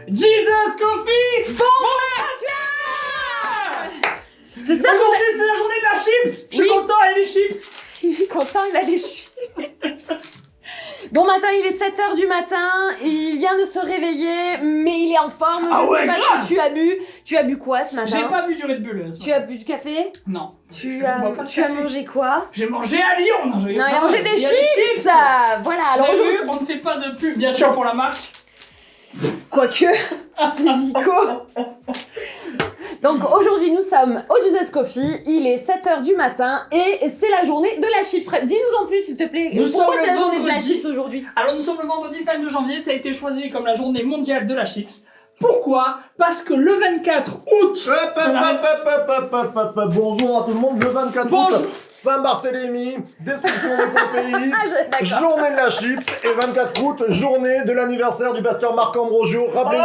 Jesus Coffee. Bon J'espère que Aujourd'hui, c'est la journée de la chips. Je suis content, et les chips. il est content, il a les chips. Bon matin, il est 7h du matin, il vient de se réveiller, mais il est en forme. Ah Je ne ouais, sais pas grave. ce que tu as bu. Tu as bu quoi ce matin? J'ai pas bu du Red Bull. Tu as bu du café? Non. Tu Je bois pas de as café. mangé quoi? J'ai mangé à Lyon. Non, Non, il a mangé des il y a chips. Voilà, alors Alors aujourd'hui... on ne fait pas de pub, bien sûr, pour la marque. Quoique, c'est Vico. Donc aujourd'hui nous sommes au Jesus Coffee, il est 7h du matin et c'est la journée de la chips. Dis-nous en plus s'il te plaît, Nous pourquoi sommes c'est la le journée de la vendredi. chips aujourd'hui? Alors nous sommes le vendredi 22 janvier, ça a été choisi comme la journée mondiale de la chips. Pourquoi? Parce que le 24 août... Bonjour à tout le monde, le 24 Bonjour. août, Saint-Barthélemy, destruction de ton pays, D'accord. journée de la chips, et 24 août, journée de l'anniversaire du pasteur Marc Ambrosio, rappelez-vous.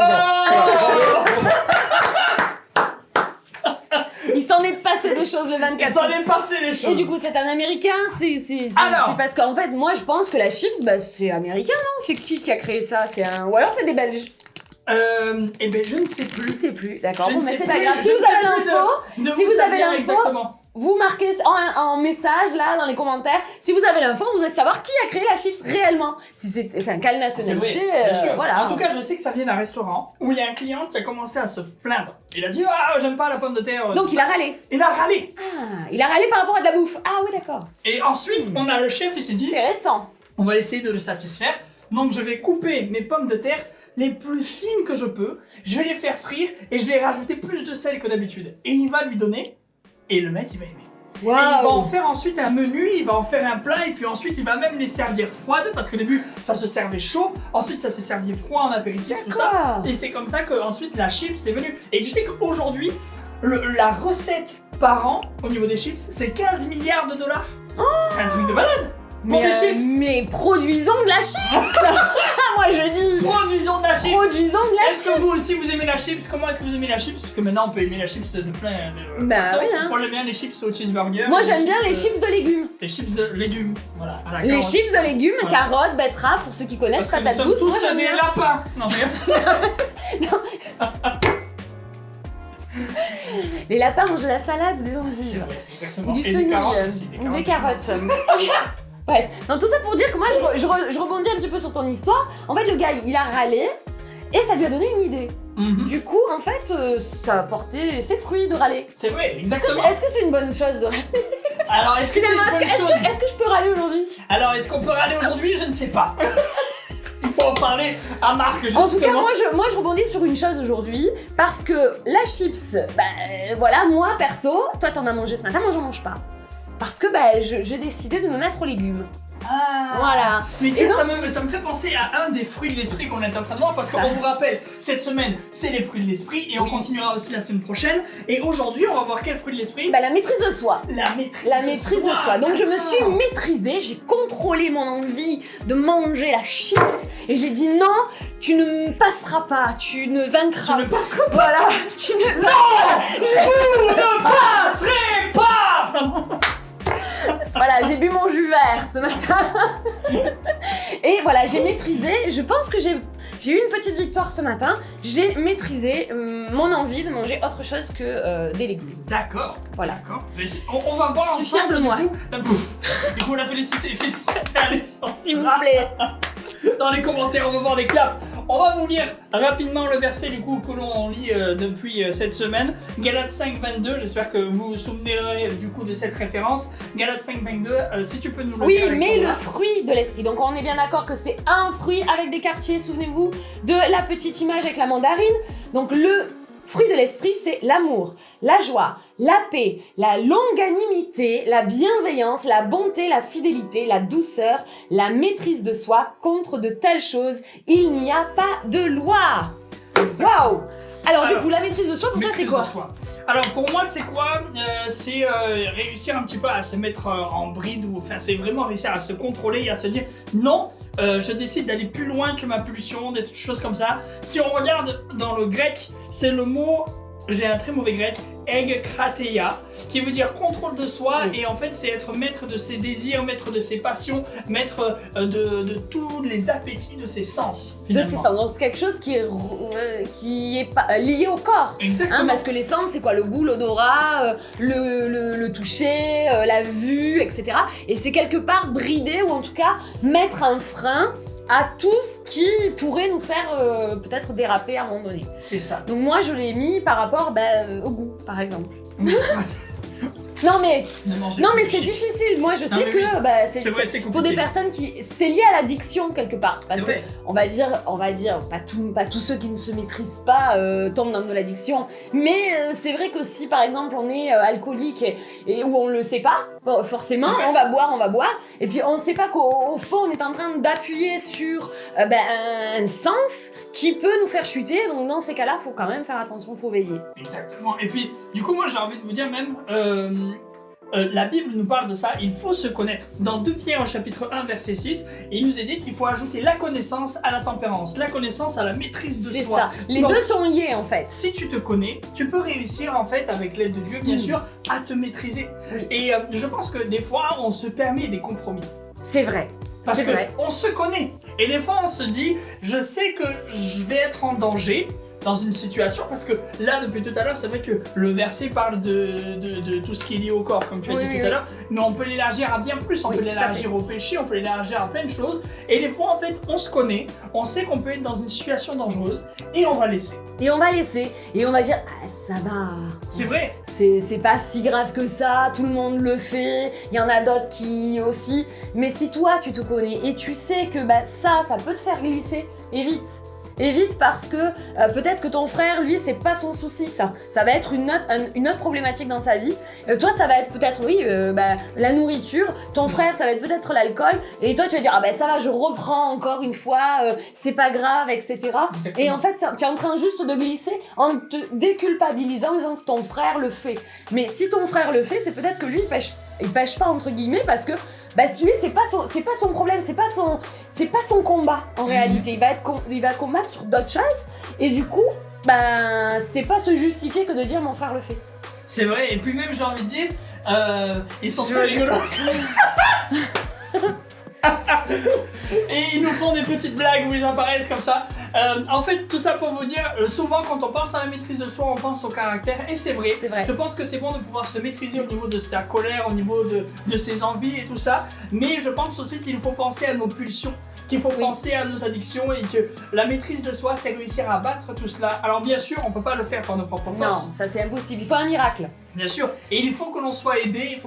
Il s'en est passé des choses le Il 24 s'en août. est passé les choses. Et du coup c'est un américain, c'est Alors. parce qu'en fait moi je pense que la chips c'est américain non? C'est qui a créé ça? C'est un... Ou alors c'est des Belges? Eh ben je ne sais Je plus. sais plus, d'accord, Je bon ne mais sais c'est pas plus, grave. je Si ne vous sais avez plus l'info, de si où vous ça avez vient l'info, exactement. vous marquez en message là dans les commentaires. Si vous avez l'info, on voudrait savoir qui a créé la chips réellement. Si c'est, enfin, quelle C'est vrai, nationalité, bien sûr. voilà. En tout cas, je sais que ça vient d'un restaurant où il y a un client qui a commencé à se plaindre. Il a dit ah j'aime pas la pomme de terre. Donc tout il a ça. râlé. Il a râlé. Ah, il a râlé par rapport à de la bouffe. Ah oui d'accord. Et ensuite on a le chef, il s'est dit Intéressant. on va essayer de le satisfaire. Donc je vais couper mes pommes de terre les plus fines que je peux. Je vais les faire frire et je vais rajouter plus de sel que d'habitude. Et il va lui donner. Et le mec il va aimer. Et il va en faire ensuite un menu, il va en faire un plat et puis ensuite il va même les servir froides parce qu'au début ça se servait chaud, ensuite ça s'est servi froid en apéritif, tout ça. D'accord. Et c'est comme ça que ensuite la chips est venue. Et tu sais qu'aujourd'hui, la recette par an au niveau des chips, c'est 15 milliards de dollars. C'est un truc de malade. Pour des chips. Mais produisons de la chips. Moi je dis. Produisons de la chips. Produisons de la Est-ce que chips. vous aussi vous aimez la chips? Comment est-ce que vous aimez la chips? Parce que maintenant on peut aimer la chips de plein de Bah façons. oui, hein. Moi j'aime bien les chips au cheeseburger. Moi j'aime bien les chips de légumes. Les chips de légumes. Voilà. à la Les carotte. chips de légumes, Voilà. carottes, betteraves, pour ceux qui connaissent, Parce que nous patates sommes douces, moi tous j'aime des bien. lapins. Non, Les lapins mangent de la salade ou des c'est endives. vrai, exactement. Ou du Et fenouil. des carottes aussi. Ou des carottes. Bref, donc tout ça pour dire que moi je rebondis un petit peu sur ton histoire. En fait le gars il a râlé et ça lui a donné une idée. Mhm. Du coup en fait ça a porté ses fruits de râler. C'est vrai, Est-ce que exactement. est-ce que c'est une bonne chose de râler? Alors est-ce que c'est une Excusez-moi, bonne chose est-ce que je peux râler aujourd'hui? Alors est-ce qu'on peut râler aujourd'hui? Je ne sais pas. Il faut en parler à Marc justement. En tout cas, moi je rebondis sur une chose aujourd'hui parce que la chips, voilà, moi perso, toi t'en as mangé ce matin, moi j'en mange pas. Parce que j'ai décidé de me mettre aux légumes. Ah. Voilà. Mais tiens, Et donc- ça me fait penser à un des fruits de l'esprit qu'on est en train de voir, parce C'est qu'on ça. vous rappelle, cette semaine, c'est les fruits de l'esprit, et on Oui. continuera aussi la semaine prochaine. Et aujourd'hui, on va voir quel fruit de l'esprit? La maîtrise de soi. La maîtrise La maîtrise de soi. Donc je me suis D'accord. maîtrisée, j'ai contrôlé mon envie de manger la chips et j'ai dit non, tu ne me passeras pas, tu ne vaincras. Je ne passerai pas. Voilà, tu ne Vous ne passerez pas. Voilà, j'ai bu mon jus vert ce matin. Et voilà, j'ai maîtrisé, je pense que j'ai eu une petite victoire ce matin. J'ai maîtrisé mon envie de manger autre chose que des légumes. D'accord. Voilà. D'accord. Mais on va voir. Je suis fière de ensemble, moi. du coup, il faut la féliciter. Féliciter Alexandre. S'il vous plaît. Dans les commentaires, on va voir des claps. On va vous lire rapidement le verset du coup que l'on lit depuis cette semaine. Galates 5, 22. J'espère que vous vous souvenez du coup de cette référence. Galates 5, 22. Si tu peux nous le Oui, dire, mais Alexandra. le fruit de l'esprit. Donc on est bien d'accord que c'est un fruit avec des quartiers, souvenez-vous de la petite image avec la mandarine. Donc le fruit de l'esprit, c'est l'amour, la joie, la paix, la longanimité, la bienveillance, la bonté, la fidélité, la douceur, la maîtrise de soi. Contre de telles choses, il n'y a pas de loi. Waouh! Alors du coup, la maîtrise de soi, pour toi, c'est Maîtrise quoi? de soi. Alors pour moi c'est quoi? C'est réussir un petit peu à se mettre en bride, ou enfin c'est vraiment réussir à se contrôler et à se dire non, je décide d'aller plus loin que ma pulsion, des choses comme ça. Si on regarde dans le grec, c'est le mot j'ai un très mauvais grec, egkrateia, qui veut dire contrôle de soi, et en fait c'est être maître de ses désirs, maître de ses passions, maître de tous les appétits de ses sens, finalement. De ses sens, donc c'est quelque chose qui est pas, lié au corps. Exactement. Parce que les sens, c'est quoi? Le goût, l'odorat, le toucher, la vue, etc. Et c'est quelque part brider, ou en tout cas mettre un frein à tout ce qui pourrait nous faire peut-être déraper à un moment donné. C'est ça. Donc moi je l'ai mis par rapport au goût, par exemple. Non mais c'est difficile. Moi je sais que c'est vrai, c'est pour des personnes c'est lié à l'addiction quelque part, parce que on va dire pas tous ceux qui ne se maîtrisent pas tombent dans de l'addiction, mais c'est vrai que si par exemple on est alcoolique et où on le sait pas forcément, on va boire et puis on sait pas qu'au fond on est en train d'appuyer sur un sens qui peut nous faire chuter. Donc dans ces cas-là, faut quand même faire attention, faut veiller. Exactement. Et puis du coup moi j'ai envie de vous dire même la Bible nous parle de ça, il faut se connaître. Dans 2 Pierre au chapitre 1 verset 6, il nous est dit qu'il faut ajouter la connaissance à la tempérance, la connaissance à la maîtrise de soi. C'est ça, les deux sont liés en fait. Si tu te connais, tu peux réussir en fait, avec l'aide de Dieu bien sûr, à te maîtriser. Oui. Et je pense que des fois on se permet des compromis. C'est vrai. Parce qu'on se connaît. Et des fois on se dit, je sais que je vais être en danger dans une situation, parce que là depuis tout à l'heure c'est vrai que le verset parle de tout ce qui est lié au corps comme tu as dit tout à l'heure, mais on peut l'élargir à bien plus, on peut l'élargir au péché, on peut l'élargir à plein de choses, et des fois en fait on se connaît, on sait qu'on peut être dans une situation dangereuse et on va laisser. Et on va dire ça va. C'est vrai. C'est pas si grave que ça, tout le monde le fait, il y en a d'autres qui aussi, mais si toi tu te connais et tu sais que ça peut te faire glisser, évite. Évite, parce que peut-être que ton frère, lui, c'est pas son souci, ça. Ça va être une autre problématique dans sa vie. Toi, ça va être peut-être, la nourriture. Ton frère, ça va être peut-être l'alcool. Et toi, tu vas dire, ça va, je reprends encore une fois, c'est pas grave, etc. Exactement. Et en fait, tu es en train juste de glisser en te déculpabilisant, en disant que ton frère le fait. Mais si ton frère le fait, c'est peut-être que lui, il pêche pas, entre guillemets, parce que lui, c'est pas son problème, c'est pas son combat en réalité. Il va combattre sur d'autres choses, et du coup, c'est pas se justifier que de dire mon frère le fait. C'est vrai, et puis même j'ai envie de dire, ils sont trop rigolos. Et ils nous font des petites blagues où ils apparaissent comme ça. En fait, tout ça pour vous dire, souvent quand on pense à la maîtrise de soi, on pense au caractère, et c'est vrai. Je pense que c'est bon de pouvoir se maîtriser au niveau de sa colère, au niveau de ses envies et tout ça, mais je pense aussi qu'il faut penser à nos pulsions, qu'il faut penser à nos addictions, et que la maîtrise de soi, c'est réussir à battre tout cela. Alors bien sûr, on peut pas le faire par nos propres forces. Non, ça c'est impossible, il faut un miracle. Bien sûr, et il faut que l'on soit aidé,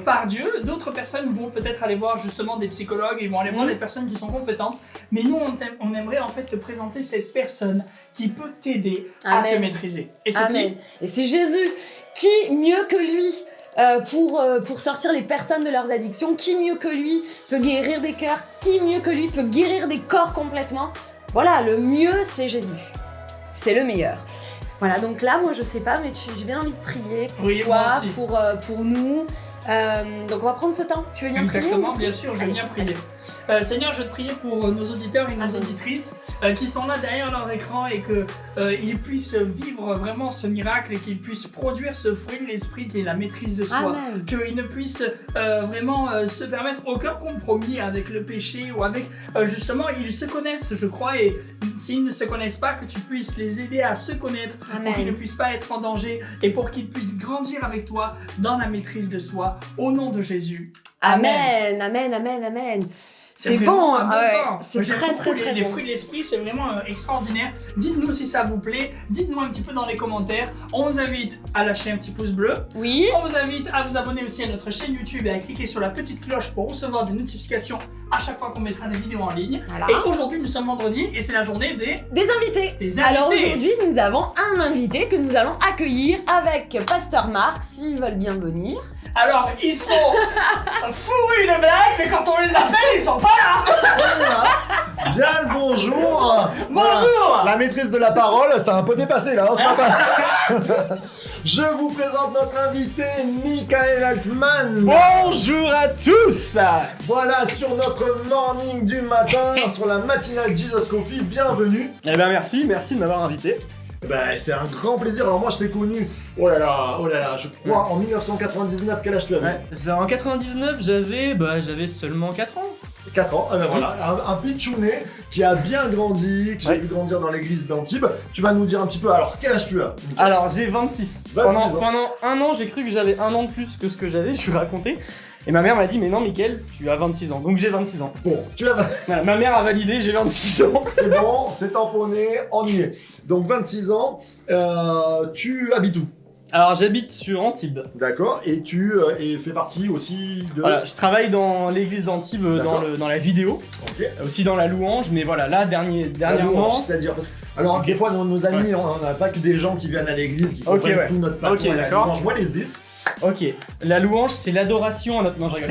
par Dieu. D'autres personnes vont peut-être aller voir justement des psychologues, ils vont aller voir des personnes qui sont compétentes, mais nous on aimerait en fait te présenter cette personne qui peut t'aider à te maîtriser. Et c'est qui ? Et c'est Jésus. Qui mieux que lui pour sortir les personnes de leurs addictions? Qui mieux que lui peut guérir des cœurs? Qui mieux que lui peut guérir des corps complètement? Voilà, le mieux c'est Jésus. C'est le meilleur. Voilà, donc là, moi je sais pas, mais j'ai bien envie de prier pour toi, pour nous. Donc on va prendre ce temps. Tu veux bien prier? Exactement, bien sûr, je vais bien prier. Seigneur, je te prie pour nos auditeurs et nos auditrices qui sont là derrière leur écran, et qu'ils puissent vivre vraiment ce miracle, et qu'ils puissent produire ce fruit de l'esprit qui est la maîtrise de soi. Qu'ils ne puissent vraiment se permettre aucun compromis avec le péché, ou avec justement, ils se connaissent, je crois, et s'ils ne se connaissent pas, que tu puisses les aider à se connaître, pour qu'ils ne puissent pas être en danger, et pour qu'ils puissent grandir avec toi dans la maîtrise de soi. Au nom de Jésus. Amen, amen, amen, amen. C'est bon, c'est très très très les bon. fruits de l'esprit, c'est vraiment extraordinaire. Dites-nous si ça vous plaît, dites-nous un petit peu dans les commentaires. On vous invite à lâcher un petit pouce bleu. Oui. On vous invite à vous abonner aussi à notre chaîne YouTube et à cliquer sur la petite cloche pour recevoir des notifications à chaque fois qu'on mettra des vidéos en ligne. Voilà. Et aujourd'hui, nous sommes vendredi et c'est la journée des invités. Alors aujourd'hui, nous avons un invité que nous allons accueillir avec Pasteur Marc, s'ils veulent bien venir. Alors, ils sont fourrus de blagues, mais quand on les appelle, ils sont pas là. Bien le bonjour. Bonjour. La maîtrise de la parole, ça a un peu dépassé là, ce matin. Je vous présente notre invité, Michael Altman. Bonjour à tous. Voilà, sur notre morning du matin, sur la matinale Jesus Coffee, bienvenue. Eh bien merci de m'avoir invité. C'est un grand plaisir. Alors moi je t'ai connu, oh là là, je crois en 1999, quel âge tu avais? En 99, j'avais seulement 4 ans. 4 ans, voilà, un pitchounet qui a bien grandi, que j'ai vu grandir dans l'église d'Antibes. Tu vas nous dire un petit peu, alors quel âge tu as? Alors j'ai 26. 26 ans. Pendant un an, j'ai cru que j'avais un an de plus que ce que j'avais, je vais raconter. Et ma mère m'a dit, mais non, Mickaël, tu as 26 ans. Donc j'ai 26 ans. Bon, tu as... Voilà, ma mère a validé, j'ai 26 ans. C'est bon, c'est tamponné, on y est. Donc 26 ans, tu habites où? Alors j'habite sur Antibes. D'accord, et tu fais partie aussi de... Voilà, je travaille dans l'église d'Antibes dans la vidéo, Ok. aussi dans la louange, mais voilà, là, dernièrement... C'est-à-dire, parce que... Alors, des fois, nos amis, on n'a pas que des gens qui viennent à l'église, qui comprennent tout notre parcours. Ok, d'accord. What is this? Ok, la louange, c'est l'adoration à notre... Non, je rigole.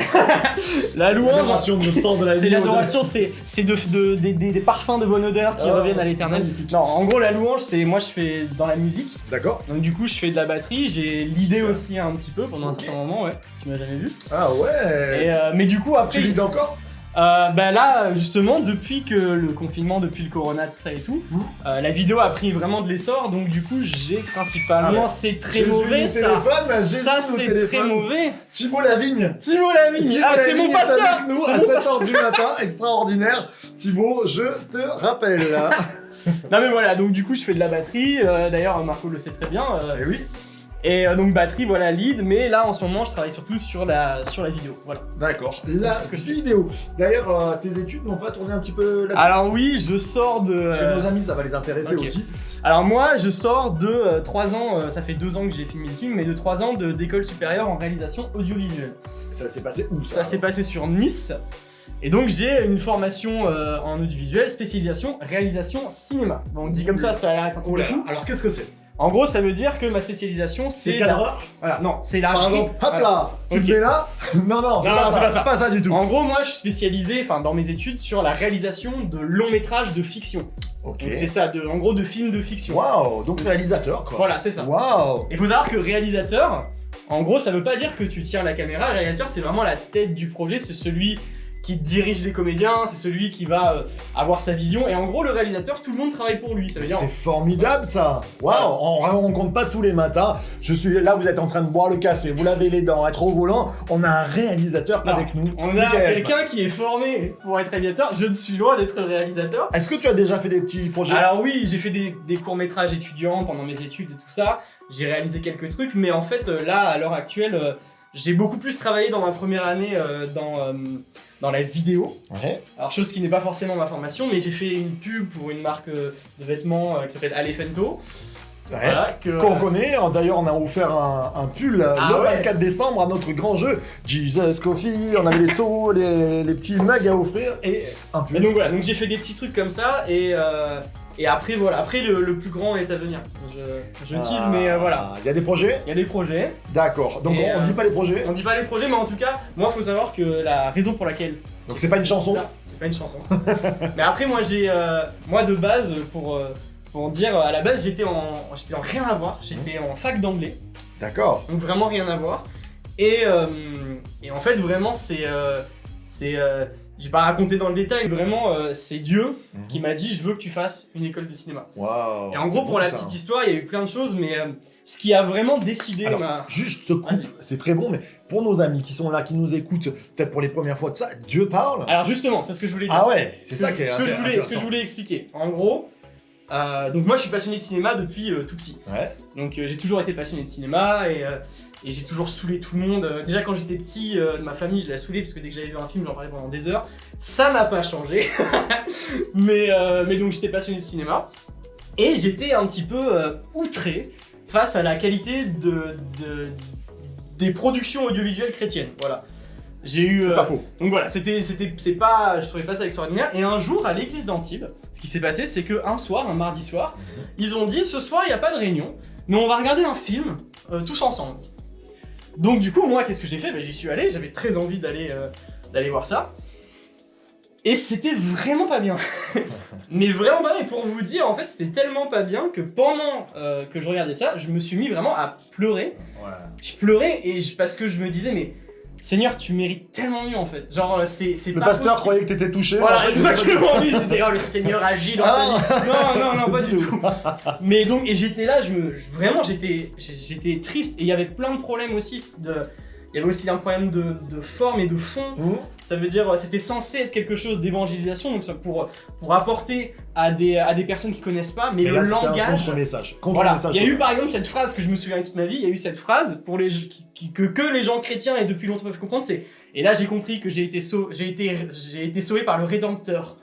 La louange, L'adoration de sens de la vie. c'est l'adoration, c'est des parfums de bonne odeur qui reviennent à l'éternel. magnifique. Non, en gros, la louange, c'est... Moi, je fais dans la musique, D'accord. donc du coup, je fais de la batterie, j'ai l'idée aussi un petit peu pendant un certain moment, ouais. Tu m'as jamais vu. Ah ouais. Et, mais du coup, après... Tu lis encore? Là, justement, depuis que le confinement, depuis le corona, tout ça et tout, la vidéo a pris vraiment de l'essor, donc du coup, j'ai principalement, c'est très mauvais ça. Ça, c'est très mauvais. Thibaut Lavigne. Thibaut Lavigne, c'est mon pasteur. Avec nous à 7h du matin, extraordinaire. Thibaut, je te rappelle là. Non mais voilà, donc du coup, je fais de la batterie. D'ailleurs, Marco le sait très bien. Eh oui. Et donc batterie, voilà, lead. Mais là, en ce moment, je travaille surtout sur la vidéo. Voilà. D'accord. La C'est ce que je fais. vidéo. D'ailleurs, tes études n'ont pas tourné un petit peu là-dessus? Alors oui, je sors de... Parce que nos amis, ça va les intéresser ok. aussi. Alors moi, je sors de 3 ans, ça fait 2 ans que j'ai fini mes études, mais de 3 ans d'école supérieure en réalisation audiovisuelle. Ça s'est passé où ça? Ça s'est passé sur Nice. Et donc j'ai une formation en audiovisuel, spécialisation réalisation cinéma. Donc dit comme ça a l'air un Oh peu là. fou. Alors qu'est-ce que c'est? En gros, ça veut dire que ma spécialisation C'est c'est cadreur? voilà, non, c'est la Par exemple, hop voilà. là, tu Ok. le mets là? Non, non, c'est pas ça. Pas ça du tout. En gros, moi je suis spécialisé dans mes études sur la réalisation de longs métrages de fiction. Ok. Donc c'est ça, en gros de films de fiction. Waouh, donc réalisateur quoi. Voilà, c'est ça. Waouh. Il faut savoir que réalisateur, en gros, ça veut pas dire que tu tiens la caméra. Le réalisateur, c'est vraiment la tête du projet, c'est celui qui dirige les comédiens, c'est celui qui va avoir sa vision. Et en gros, le réalisateur, tout le monde travaille pour lui. Ça veut dire. C'est formidable ça. Waouh, on rencontre pas tous les matins. Je suis là, vous êtes en train de boire le café, vous lavez les dents, être au volant. On a un réalisateur Non, avec nous. On a Mickaël. quelqu'un qui est formé pour être réalisateur. Je ne suis loin d'être réalisateur. Est-ce que tu as déjà fait des petits projets? Alors oui, j'ai fait des courts-métrages étudiants pendant mes études et tout ça. J'ai réalisé quelques trucs, mais en fait, là, à l'heure actuelle, j'ai beaucoup plus travaillé dans ma première année dans la vidéo. Ouais. Alors chose qui n'est pas forcément ma formation, mais j'ai fait une pub pour une marque de vêtements qui s'appelle Alefento. Ouais. Voilà, Qu'on connaît, d'ailleurs on a offert un pull le ouais. 24 décembre à notre grand jeu Jesus Coffee, on avait les seaux, les petits mugs à offrir et un Et pull. donc voilà, donc j'ai fait des petits trucs comme ça et après voilà, après le plus grand est à venir. Je tease mais voilà. Il y a des projets? Il y a des projets, D'accord, donc Et, on dit pas les projets? on dit pas les projets mais en tout cas, moi faut savoir que la raison pour laquelle... Donc c'est pas une chanson? C'est pas une chanson. Mais après moi j'ai... moi de base, pour en dire, à la base j'étais en rien à voir, j'étais en fac d'anglais. D'accord. Donc vraiment rien à voir. Et en fait vraiment j'ai pas raconté dans le détail, vraiment c'est Dieu qui m'a dit je veux que tu fasses une école de cinéma. Waouh. Et en gros pour la petite histoire il y a eu plein de choses mais ce qui a vraiment décidé Alors, ma... juste ce coupe, Vas-y. c'est très bon, mais pour nos amis qui sont là, qui nous écoutent, peut-être pour les premières fois de ça, Dieu parle? Alors justement c'est ce que je voulais dire. Ah ouais, c'est ça qui est ce que je intéressant. voulais expliquer. En gros, donc moi je suis passionné de cinéma depuis tout petit. Ouais. Donc j'ai toujours été passionné de cinéma et j'ai toujours saoulé tout le monde. Déjà quand j'étais petit, de ma famille je l'ai saoulé parce que dès que j'avais vu un film j'en parlais pendant des heures. Ça n'a pas changé. mais donc j'étais passionné de cinéma. Et j'étais un petit peu outré face à la qualité des productions audiovisuelles chrétiennes. Voilà. J'ai eu... C'est pas faux. Donc voilà, je trouvais pas ça extraordinaire. Et un jour, à l'église d'Antibes, ce qui s'est passé, c'est qu'un soir, un mardi soir, ils ont dit, ce soir, il n'y a pas de réunion, mais on va regarder un film, tous ensemble. Donc du coup, moi, qu'est-ce que j'ai fait? J'y suis allé, j'avais très envie d'aller voir ça. Et c'était vraiment pas bien. Mais vraiment pas bien. Et pour vous dire, en fait, c'était tellement pas bien que pendant que je regardais ça, je me suis mis vraiment à pleurer. Ouais. Je pleurais parce que je me disais, mais Seigneur, tu mérites tellement mieux en fait. Genre, c'est Le pas pasteur possible. croyait que t'étais touché. Voilà, en fait, exactement. Lui, c'était le Seigneur agit dans sa Ah. vie. Non, pas Du du tout. tout. Mais donc, et j'étais là, vraiment, j'étais triste. Et il y avait plein de problèmes aussi. Il y avait aussi un problème de forme et de fond. Mmh. Ça veut dire, c'était censé être quelque chose d'évangélisation, donc ça, pour apporter à des personnes qui connaissent pas, mais Et le là, c'était un langage. contre-message. Voilà, Contre-message. il y a eu par exemple cette phrase que je me souviens toute ma vie, il y a eu cette phrase pour que les gens chrétiens et depuis longtemps peuvent comprendre, c'est et là j'ai compris que j'ai été sauvé par le Rédempteur.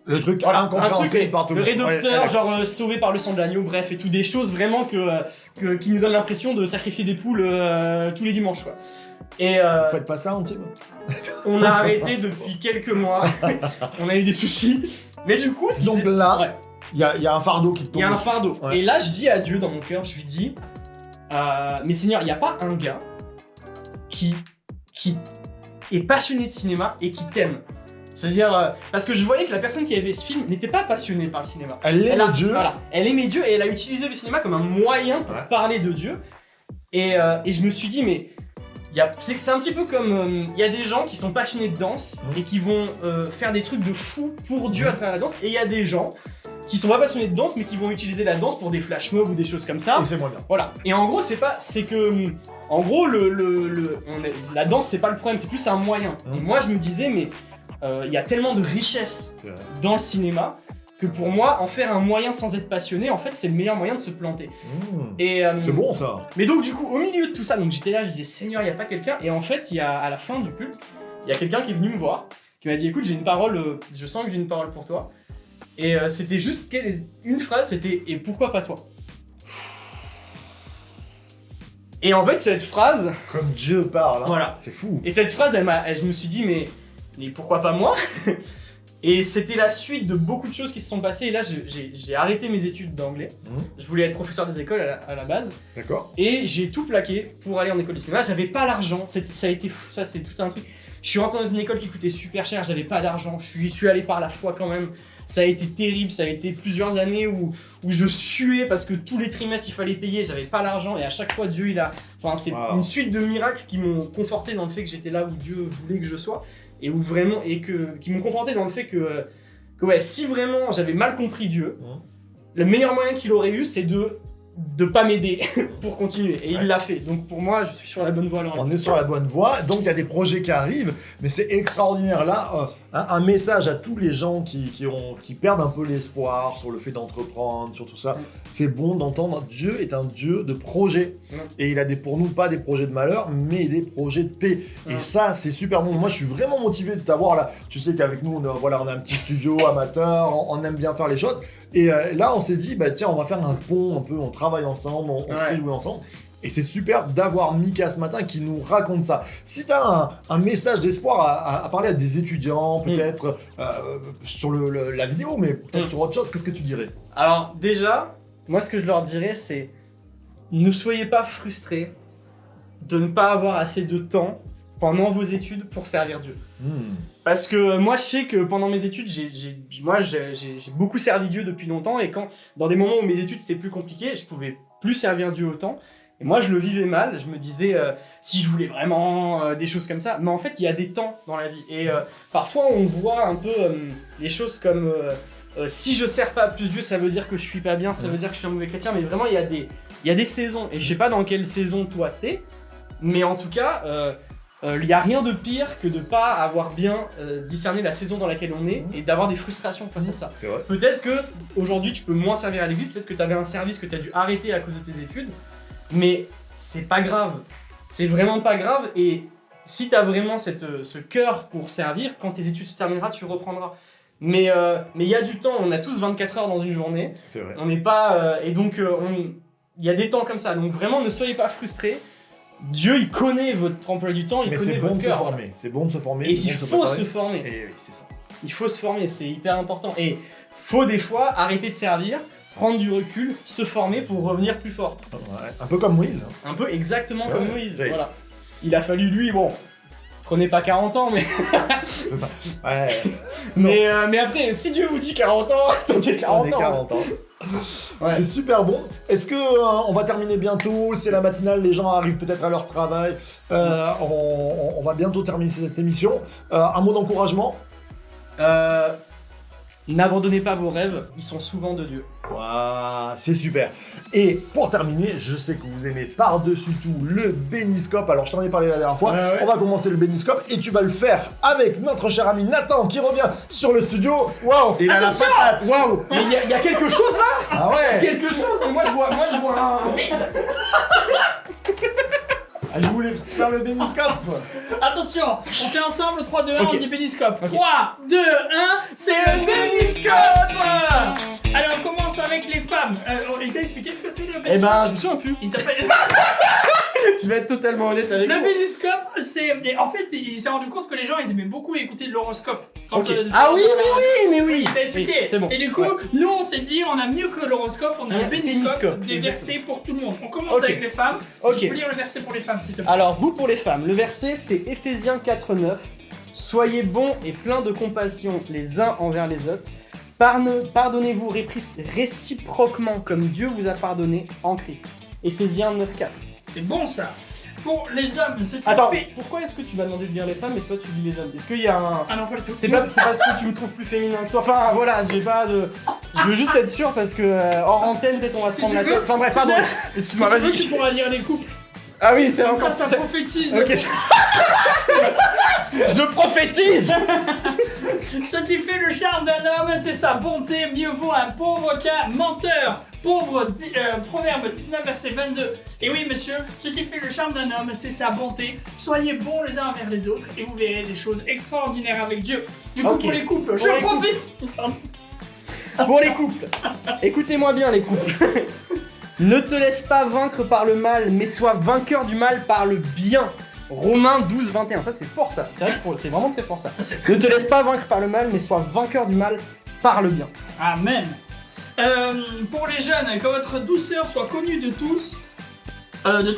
Le truc Voilà, incompréhensible par tout le le monde. Rédempteur, Ouais, genre sauvé par le sang de l'agneau, bref, et tout des choses vraiment qui nous donnent l'impression de sacrifier des poules tous les dimanches quoi. Et Vous faites pas ça, Antibes? on a arrêté depuis quelques mois, on a eu des soucis, mais du coup, ce qui Donc s'est- là, ouais. il y a un fardeau qui te Il tombe. y a un dessus. fardeau. Ouais. Et là, je dis à Dieu dans mon cœur, je lui dis, mais Seigneur, il n'y a pas un gars qui est passionné de cinéma et qui t'aime. C'est-à-dire, parce que je voyais que la personne qui avait ce film n'était pas passionnée par le cinéma. Elle aimait Dieu. Voilà, elle aimait Dieu et elle a utilisé le cinéma comme un moyen pour Ouais. parler de Dieu. Et je me suis dit, mais c'est un petit peu comme il y a des gens qui sont passionnés de danse et qui vont faire des trucs de fou pour Dieu à travers la danse, et il y a des gens qui sont pas passionnés de danse mais qui vont utiliser la danse pour des flash mobs ou des choses comme ça. Et c'est moins bien. Voilà. Et en gros, c'est que en gros la danse c'est pas le problème, c'est plus un moyen. Et moi je me disais mais il y a tellement de richesse C'est vrai. dans le cinéma que pour moi en faire un moyen sans être passionné, en fait c'est le meilleur moyen de se planter. Mmh. Et C'est bon ça. mais donc du coup au milieu de tout ça, donc j'étais là, je disais Seigneur, il y a pas quelqu'un, et en fait il y a à la fin du culte, il y a quelqu'un qui est venu me voir, qui m'a dit écoute, j'ai une parole, je sens que j'ai une parole pour toi. Et c'était juste une phrase, c'était et pourquoi pas toi. Et en fait cette phrase, Comme Dieu parle. Hein. Voilà. C'est fou. et cette phrase je me suis dit mais pourquoi pas moi. Et c'était la suite de beaucoup de choses qui se sont passées. Et là, j'ai arrêté mes études d'anglais. Je voulais être professeur des écoles à la base. D'accord. Et j'ai tout plaqué pour aller en école de cinéma. J'avais pas l'argent. Ça a été fou. Ça, c'est tout un truc. Je suis rentré dans une école qui coûtait super cher. J'avais pas d'argent. Je suis allé par la foi quand même. Ça a été terrible. Ça a été plusieurs années où je suais parce que tous les trimestres il fallait payer. J'avais pas l'argent. Et à chaque fois, Dieu, Enfin, c'est Wow. une suite de miracles qui m'ont conforté dans le fait que j'étais là où Dieu voulait que je sois. Et où vraiment, qui m'ont conforté dans le fait que ouais, si vraiment j'avais mal compris Dieu, le meilleur moyen qu'il aurait eu, c'est de pas m'aider pour continuer. Et il l'a fait. Donc pour moi, je suis sur la bonne voie à l'heure On actuelle. est sur la bonne voie, donc il y a des projets qui arrivent, mais c'est extraordinaire. Là, un message à tous les gens qui perdent un peu l'espoir sur le fait d'entreprendre, sur tout ça. C'est bon d'entendre Dieu est un Dieu de projets. Et il a pour nous pas des projets de malheur, mais des projets de paix. Et ça, c'est super bon. Moi, je suis vraiment motivé de t'avoir là. Tu sais qu'avec nous, on a un petit studio amateur, on aime bien faire les choses. Et là, on s'est dit, bah tiens, on va faire un pont un peu, on travaille ensemble, on se réjouit ensemble. Et c'est super d'avoir Mika ce matin qui nous raconte ça. Si tu as un message d'espoir à parler à des étudiants, peut-être sur la vidéo, mais peut-être sur autre chose, qu'est-ce que tu dirais? Alors déjà, moi ce que je leur dirais, c'est ne soyez pas frustrés de ne pas avoir assez de temps pendant vos études pour servir Dieu. Parce que moi je sais que pendant mes études, j'ai beaucoup servi Dieu depuis longtemps, et dans des moments où mes études c'était plus compliqué, je pouvais plus servir Dieu autant. Et moi je le vivais mal, je me disais si je voulais vraiment des choses comme ça, mais en fait il y a des temps dans la vie. Et parfois on voit un peu les choses comme si je sers pas plus Dieu, ça veut dire que je suis pas bien, ça veut dire que je suis un mauvais chrétien, mais vraiment il y a des saisons, et je sais pas dans quelle saison toi t'es, mais en tout cas il n'y a rien de pire que de pas avoir bien discerné la saison dans laquelle on est et d'avoir des frustrations face à ça. C'est vrai. Peut-être que aujourd'hui tu peux moins servir à l'église, peut-être que tu avais un service que tu as dû arrêter à cause de tes études, mais c'est pas grave. C'est vraiment pas grave, et si tu as vraiment ce cœur pour servir, quand tes études se termineront, tu reprendras. Mais il y a du temps, on a tous 24 heures dans une journée, C'est vrai. on n'est pas... et donc il y a des temps comme ça, donc vraiment ne soyez pas frustrés. Dieu, il connaît votre emploi du temps, il Mais connaît c'est bon votre de se cœur. former. C'est bon de se former. Et c'est il bon de faut préparer. se former. Et oui, c'est ça. Il faut se former, c'est hyper important. Et faut des fois arrêter de servir, prendre du recul, se former pour revenir plus fort. Ouais, un peu comme Moïse. Un peu exactement Ouais, comme Moïse. oui. Voilà. Il a fallu lui, Prenez pas 40 ans, mais... C'est ça. Ouais, mais après, si Dieu vous dit 40 ans, tentez on 40 est ans. 40 ans. Ouais. C'est super bon. Est-ce que on va terminer bientôt? C'est la matinale, les gens arrivent peut-être à leur travail. On va bientôt terminer cette émission. Un mot d'encouragement? N'abandonnez pas vos rêves, ils sont souvent de Dieu. Waouh, c'est super. Et pour terminer, je sais que vous aimez par-dessus tout le béniscope. Alors, je t'en ai parlé la dernière fois. Ouais. On va commencer le béniscope et tu vas le faire avec notre cher ami Nathan qui revient sur le studio. Waouh! Il a la patate. Waouh! Mais il y a quelque chose là? Ah ouais. Quelque chose? Mais moi je vois un vide! Ah, je voulais faire le béniscope. Attention, on fait ensemble 3, 2, 1, Ok. on dit béniscope. Ok. 3, 2, 1, c'est le béniscope. Allez, on commence avec les femmes. Il t'a expliqué ce que c'est le béniscope? Eh ben, je me souviens plus. Il t'a pas... Je vais être totalement honnête avec Le vous. béniscope, c'est... et en fait, il s'est rendu compte que les gens, ils aimaient beaucoup écouter l'horoscope. Quand, Ok. Ah oui, mais oui! Il t'a expliqué. Oui, c'est bon. Et du coup, Ouais. nous, on s'est dit, on a mieux que l'horoscope, on a Ouais, un béniscope, béniscope, des exactement. versets pour tout le monde. On commence Ok. avec les femmes. Ok. Tu peux lire le verset pour les femmes, s'il te plaît. Alors, vous pour les femmes, le verset c'est Éphésiens 4:9. Soyez bons et pleins de compassion les uns envers les autres. Pardonnez-vous réciproquement comme Dieu vous a pardonné en Christ. Éphésiens 9:4. C'est bon, ça. Pour les hommes, ce qui Attends, fait... pourquoi est-ce que tu m'as demandé de lire les femmes et toi tu lis les hommes? Est-ce qu'il y a un... Ah non, pas du tout. C'est parce que tu me trouves plus féminin que toi. Enfin voilà, j'ai pas de. Je veux juste être sûr parce que hors antenne, peut-être on va se Si prendre tu la veux, tête. Enfin bref, pardon. Excuse-moi, Si tu veux, vas-y. tu pourras lire les couples. Ah oui, c'est Comme encore. ça prophétise. Ok. Je prophétise. Ce qui fait le charme d'un homme, c'est sa bonté. Mieux vaut un pauvre qu'un menteur. Proverbe 19, verset 22. Et oui, monsieur, ce qui fait le charme d'un homme, c'est sa bonté. Soyez bons les uns envers les autres et vous verrez des choses extraordinaires avec Dieu. Du coup, Ok. pour les couples, Pour je les profite. Pour les couples, écoutez-moi bien les couples. Ne te laisse pas vaincre par le mal, mais sois vainqueur du mal par le bien. Romains 12, 21. Ça c'est fort ça. C'est vrai que c'est vraiment très fort ça. Ça, c'est très Ne te laisse pas vaincre par le mal, mais sois vainqueur du mal par le bien. Amen. Pour les jeunes, que votre douceur soit connue de tous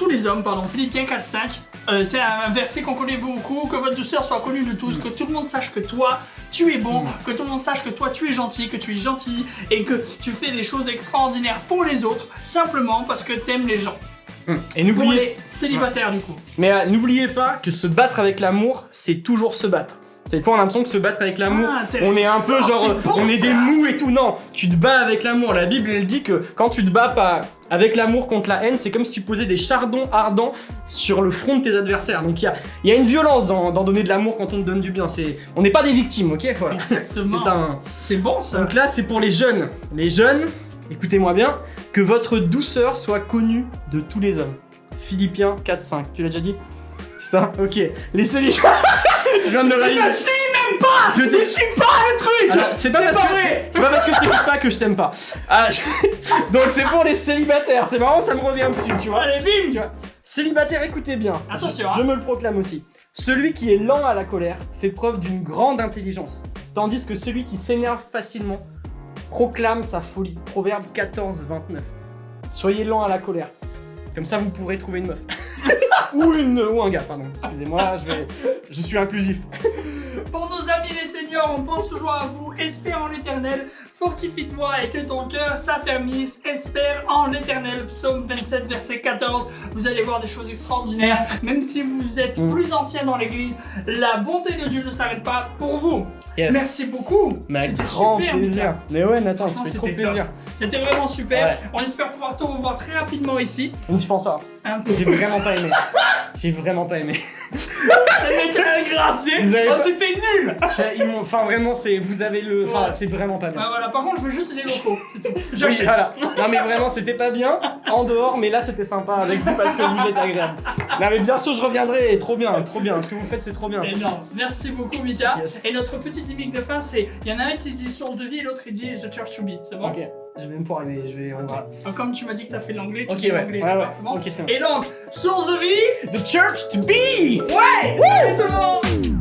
les hommes, pardon, Philippiens 4:5. C'est un verset qu'on connaît beaucoup. Que votre douceur soit connue de tous, que tout le monde sache que toi, tu es bon, que tout le monde sache que toi, tu es gentil, que tu es gentil et que tu fais des choses extraordinaires pour les autres, simplement parce que t'aimes les gens. Et Pour n'oubliez, les célibataires, du coup. mais n'oubliez pas que se battre avec l'amour, c'est toujours se battre. Des fois on a l'impression que se battre avec l'amour, Ah, on est un peu intéressant, genre, c'est bon, on est ça. des mous et tout. Non, tu te bats avec l'amour. La Bible elle dit que quand tu te bats pas avec l'amour contre la haine, c'est comme si tu posais des chardons ardents sur le front de tes adversaires. Donc il y a une violence dans donner de l'amour quand on te donne du bien. On n'est pas des victimes, ok? Voilà. Exactement. C'est bon, ça. Donc là c'est pour les jeunes. Les jeunes, écoutez-moi bien, que votre douceur soit connue de tous les hommes. Philippiens 4:5. Tu l'as déjà dit? C'est ça? Ok. Les célibataires. Je viens de le réaliser. Même pas. Je ne suis pas le truc. C'est C'est pas pas vrai. parce que je t'écoute pas que je t'aime pas. Ah, donc c'est pour les célibataires. C'est marrant, ça me revient dessus, tu vois. Allez, bim. Tu vois. Célibataire, écoutez bien. Attention, Je hein. me le proclame aussi. Celui qui est lent à la colère fait preuve d'une grande intelligence, tandis que celui qui s'énerve facilement proclame sa folie. Proverbe 14:29. Soyez lent à la colère. Comme ça, vous pourrez trouver une meuf. ou un gars, pardon. Excusez-moi, je suis inclusif. Pour nos amis les seniors, on pense toujours à vous. Espère en l'éternel, fortifie-toi et que ton cœur s'affermisse. Espère en l'éternel. Psaume 27, verset 14. Vous allez voir des choses extraordinaires. Même si vous êtes plus ancien dans l'église, la bonté de Dieu ne s'arrête pas pour vous. Yes. Merci beaucoup. Mais avec C'était grand super, plaisir. Mika. Mais ouais, Nathan, ça Franchement, fait trop c'était plaisir. C'était vraiment super. Ouais. On espère pouvoir te revoir très rapidement ici. Je pense pas. Hein. J'ai vraiment pas aimé. J'ai vraiment pas aimé. Le mec a gracié. Vous avez Oh, pas- c'était nul. Enfin, vraiment, vous avez le. Enfin, Ouais. c'est vraiment pas bien. Ah, voilà. Par contre, je veux juste les locaux. C'est tout. Oui, J'achète. voilà. Non, mais vraiment, c'était pas bien en dehors, mais là, c'était sympa avec vous parce que vous êtes agréable. Non, mais bien sûr, je reviendrai. Et trop bien, trop bien. Ce que vous faites, c'est trop bien. Énorme. Merci beaucoup, Mika. Yes. Et notre petit gimmick de fin, c'est il y en a un qui dit source de vie et l'autre il dit The Church to Be. C'est bon? Ok, je vais me pouvoir aimer. On va. Comme tu m'as dit que t'as fait l'anglais, tu Ok, dis ouais. l'anglais. Ouais, d'accord, ouais. c'est bon? Ok, c'est bon. Et donc, source de vie. The church to be! Ouais! Salut tout le monde!